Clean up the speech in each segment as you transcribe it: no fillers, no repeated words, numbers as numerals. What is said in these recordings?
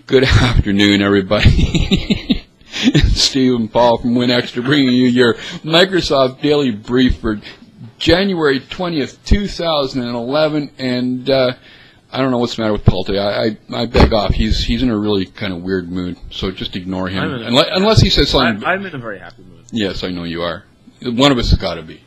Good afternoon, everybody. It's Steve and Paul from WinExtra bringing you your Microsoft Daily Brief for January 20th, 2011. And I don't know what's the matter with Paul today. I beg off. He's in a really kind of weird mood, so just ignore him. Unless he says something. I'm in a very happy mood. Yes, I know you are. One of us has got to be.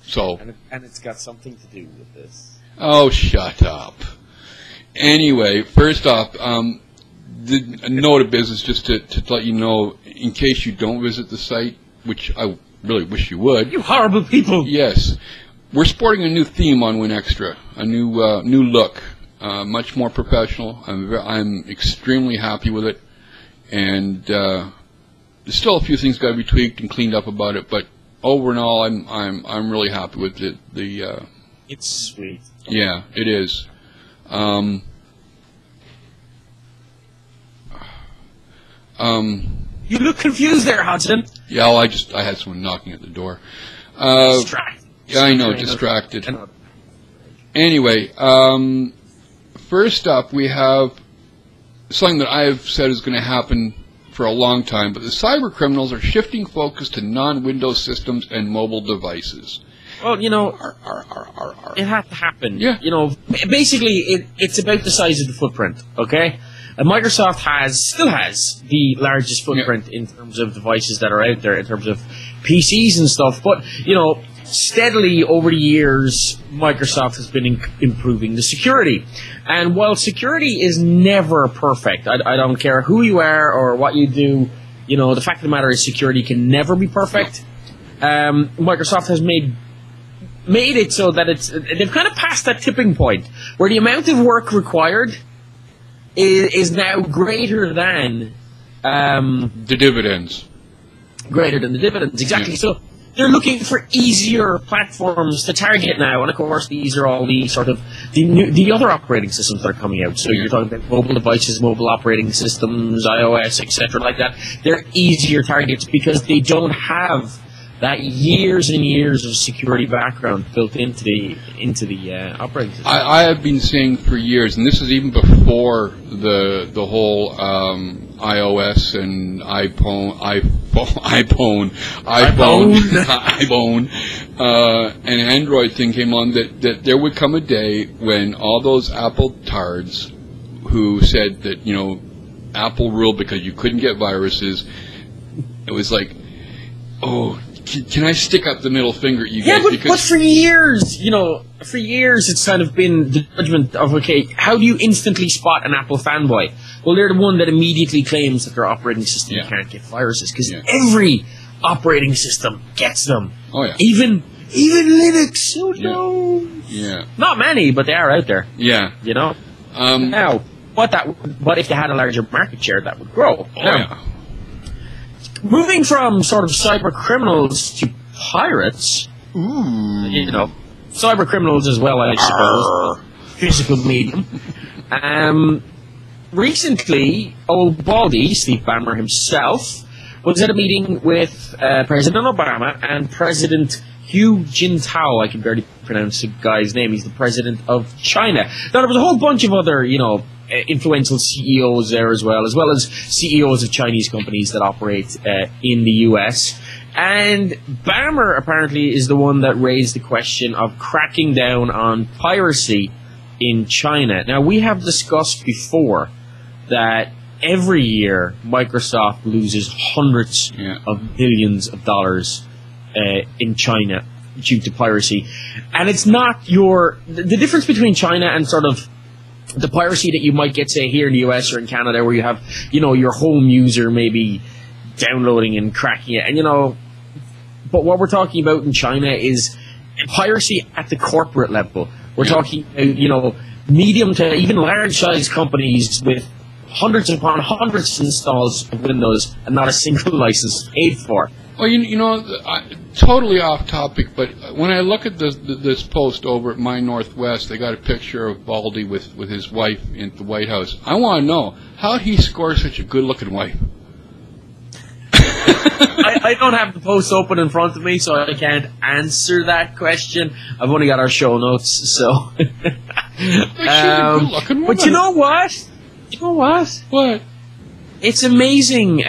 So. And it's got something to do with this. Oh, shut up. Anyway, first off, the note of business just to let you know, in case you don't visit the site, which I really wish you would. You horrible people! Yes. We're sporting a new theme on WinExtra, a new look, much more professional. I'm extremely happy with it, and there's still a few things got to be tweaked and cleaned up about it, but over and all, I'm really happy with it. It's sweet. Yeah, it is. You look confused there, Hudson. Yeah, well, I had someone knocking at the door. Distracted. Yeah, I know, distracted. Anyway, first up, we have something that I've said is going to happen for a long time, but the cyber criminals are shifting focus to non-Windows systems and mobile devices. Well, you know, it had to happen. Yeah. You know, basically, it's about the size of the footprint, okay? And Microsoft still has the largest footprint in terms of devices that are out there, in terms of PCs and stuff. But, you know, steadily over the years, Microsoft has been improving the security. And while security is never perfect, I don't care who you are or what you do, you know, the fact of the matter is security can never be perfect. Microsoft has made it so that they've kind of passed that tipping point where the amount of work required is now greater than the dividends. Greater than the dividends, exactly. Yeah. So they're looking for easier platforms to target now, and of course these are all the sort of the other operating systems that are coming out. So you're talking about mobile devices, mobile operating systems, iOS, etc., like that. They're easier targets because they don't have that years and years of security background built into the operating system. I have been saying for years, and this is even before the whole iOS and iPhone and Android thing came on, that there would come a day when all those Apple tards who said that, you know, Apple ruled because you couldn't get viruses, it was like, oh, can I stick up the middle finger at you guys? Yeah, but for years, you know, it's kind of been the judgment of, okay, how do you instantly spot an Apple fanboy? Well, they're the one that immediately claims that their operating system can't get viruses, because every operating system gets them. Oh, yeah. Even Linux. Who knows? Yeah. Not many, but they are out there. Yeah. You know? Now, what if they had a larger market share, that would grow? Oh, yeah. Moving from sort of cyber criminals to pirates, you know, cyber criminals as well, I suppose, physical medium. Recently, old Baldy, Steve Ballmer himself, was at a meeting with President Obama and President Hu Jintao. I can barely pronounce the guy's name. He's the president of China. Now, there was a whole bunch of other, you know, influential CEOs there as well as CEOs of Chinese companies that operate in the US. And Ballmer apparently is the one that raised the question of cracking down on piracy in China. Now, we have discussed before that every year Microsoft loses hundreds of billions of dollars in China due to piracy. And it's not the difference between China and sort of the piracy that you might get, say, here in the US or in Canada, where you have, you know, your home user maybe downloading and cracking it, and, you know, but what we're talking about in China is piracy at the corporate level. We're talking about, you know, medium to even large-sized companies with hundreds upon hundreds of installs of Windows and not a single license paid for. Well, you know, totally off topic, but when I look at this post over at My Northwest, they got a picture of Baldy with his wife in the White House. I want to know, how did he score such a good-looking wife? I don't have the post open in front of me, so I can't answer that question. I've only got our show notes, so. But you know what? You know what? What? It's amazing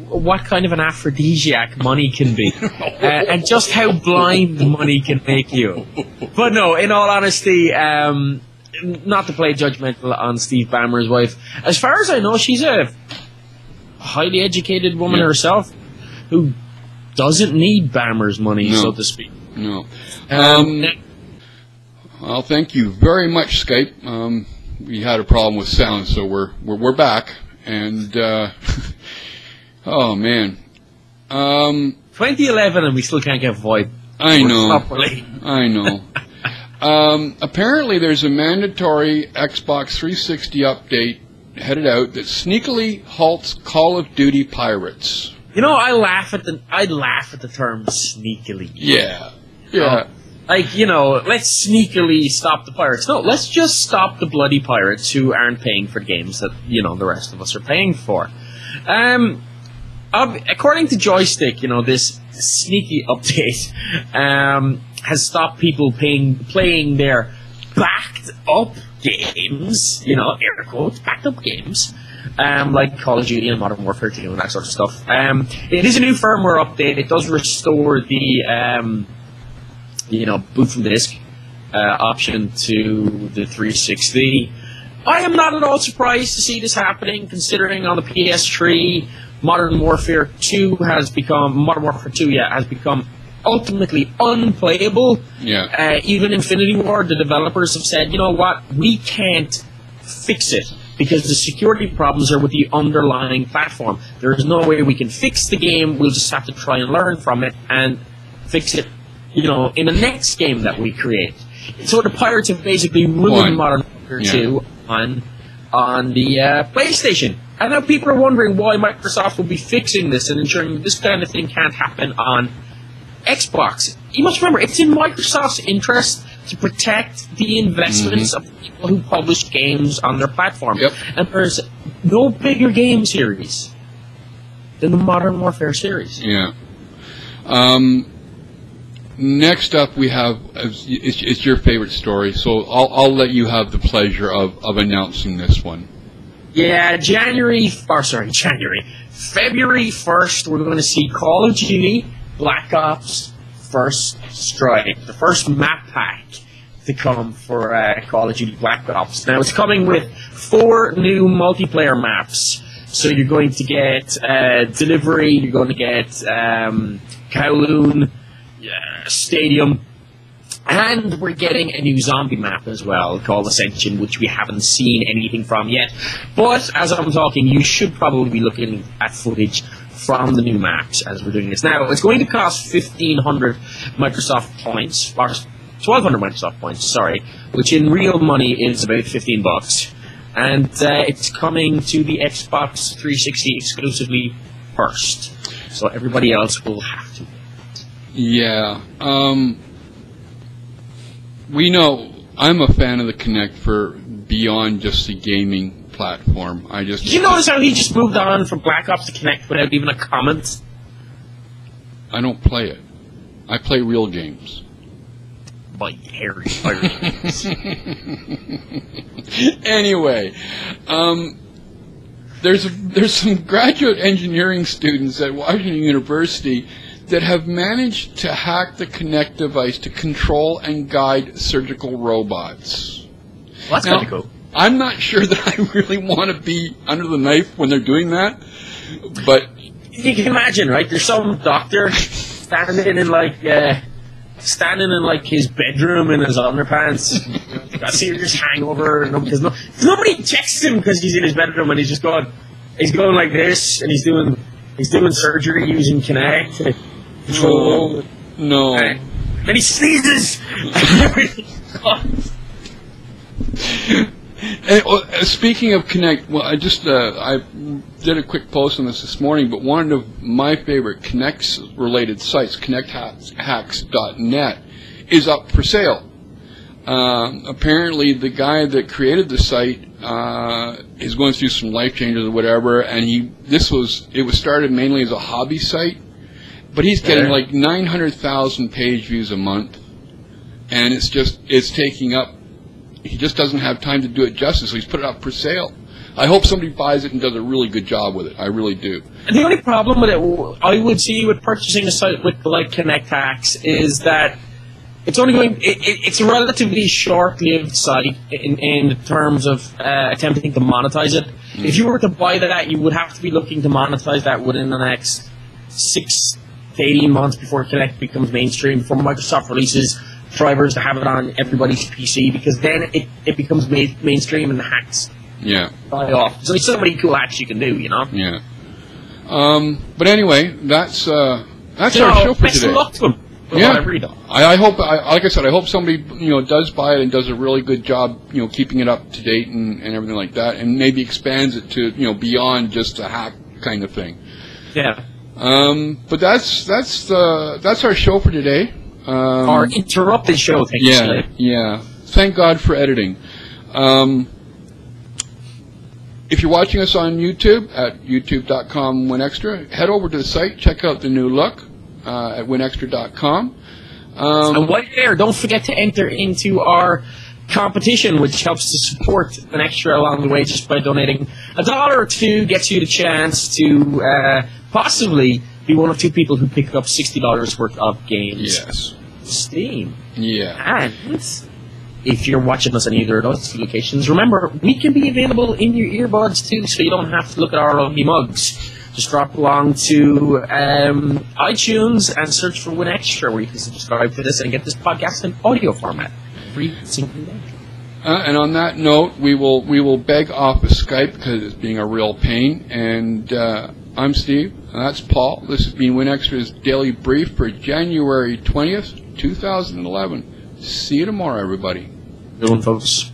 what kind of an aphrodisiac money can be, and just how blind money can make you. But no, in all honesty, not to play judgmental on Steve Ballmer's wife. As far as I know, she's a highly educated woman herself who doesn't need Ballmer's money, so to speak. No. Well, thank you very much, Skype. We had a problem with sound, so we're back, and oh man, 2011, and we still can't get VoIP. I know. Properly. I know. Apparently, there's a mandatory Xbox 360 update headed out that sneakily halts Call of Duty pirates. You know, I laugh at the term sneakily. Yeah. Like, you know, let's sneakily stop the pirates. No, let's just stop the bloody pirates who aren't paying for games that, you know, the rest of us are paying for. According to Joystick, you know, this sneaky update has stopped people playing their backed up games, you know, air quotes, backed up games, like Call of Duty and Modern Warfare 2 and that sort of stuff. It is a new firmware update. It does restore the you know, boot from disk option to the 360. I am not at all surprised to see this happening, considering on the PS3, Modern Warfare 2 has become ultimately unplayable. Yeah. Even Infinity Ward, the developers have said, you know what, we can't fix it because the security problems are with the underlying platform. There is no way we can fix the game. We'll just have to try and learn from it and fix it, you know, in the next game that we create. So the pirates have basically ruined Modern Warfare 2 on the PlayStation. And now people are wondering why Microsoft will be fixing this and ensuring this kind of thing can't happen on Xbox. You must remember, it's in Microsoft's interest to protect the investments of people who publish games on their platform. Yep. And there's no bigger game series than the Modern Warfare series. Yeah. Next up, we have it's your favorite story, so I'll let you have the pleasure of announcing this one. Yeah, February 1st, we're going to see Call of Duty Black Ops First Strike, the first map pack to come for Call of Duty Black Ops. Now, it's coming with 4 new multiplayer maps. So you're going to get Delivery, you're going to get Kowloon, Stadium, and we're getting a new zombie map as well called Ascension, which we haven't seen anything from yet. But as I'm talking, you should probably be looking at footage from the new maps as we're doing this. Now, it's going to cost 1,500 Microsoft points, or 1,200 Microsoft points, sorry, which in real money is about $15. And it's coming to the Xbox 360 exclusively first. So everybody else will have to. Yeah. We know I'm a fan of the Kinect for beyond just the gaming platform. Did you notice how he just moved on from Black Ops to Kinect without even a comment? I don't play it. I play real games. My hairy games. Anyway, there's some graduate engineering students at Washington University that have managed to hack the Kinect device to control and guide surgical robots. Well, that's kind of cool. I'm not sure that I really want to be under the knife when they're doing that, but you can imagine, right? There's some doctor standing in his bedroom in his underpants, got a serious hangover. Because nobody checks him because he's in his bedroom and he's going like this, and he's doing surgery using Kinect. No. And he sneezes. Speaking of Kinect, well, I did a quick post on this morning, but one of my favorite Kinect-related sites, ConnectHacks.net, is up for sale. Apparently, the guy that created the site is going through some life changes or whatever, and it was started mainly as a hobby site, but he's getting like 900,000 page views a month, and it's taking up. He just doesn't have time to do it justice, so he's put it up for sale. I hope somebody buys it and does a really good job with it. I really do. And the only problem with it, I would see with purchasing a site with like ConnectX, is that it's only going. It's a relatively short-lived site in terms of attempting to monetize it. If you were to buy that, you would have to be looking to monetize that within the next 6 to 18 months before Connect becomes mainstream, before Microsoft releases drivers to have it on everybody's PC, because then it becomes mainstream and the hacks die off. There's only so many cool hacks you can do, you know? Yeah. But anyway, that's our show for today. Best of luck to them. Yeah, I hope. Like I said, I hope somebody does buy it and does a really good job, keeping it up to date and everything like that, and maybe expands it to beyond just a hack kind of thing. Yeah. But that's our show for today. Our interrupted show. Yeah. Thank God for editing. If you're watching us on YouTube at youtube.com/WinExtra, head over to the site, check out the new look. At winextra.com. And while you're there, don't forget to enter into our competition, which helps to support WinExtra along the way just by donating $1 or $2, gets you the chance to possibly be one of 2 people who pick up $60 worth of games. Yes. Steam. Yeah. And if you're watching us on either of those locations, remember, we can be available in your earbuds too, so you don't have to look at our ugly mugs. Just drop along to iTunes and search for WinExtra, where you can subscribe to this and get this podcast in audio format. Free single day. And on that note, we will beg off of Skype because it's being a real pain. And I'm Steve, and that's Paul. This has been WinExtra's Daily Brief for January 20th, 2011. See you tomorrow, everybody. Good one, folks.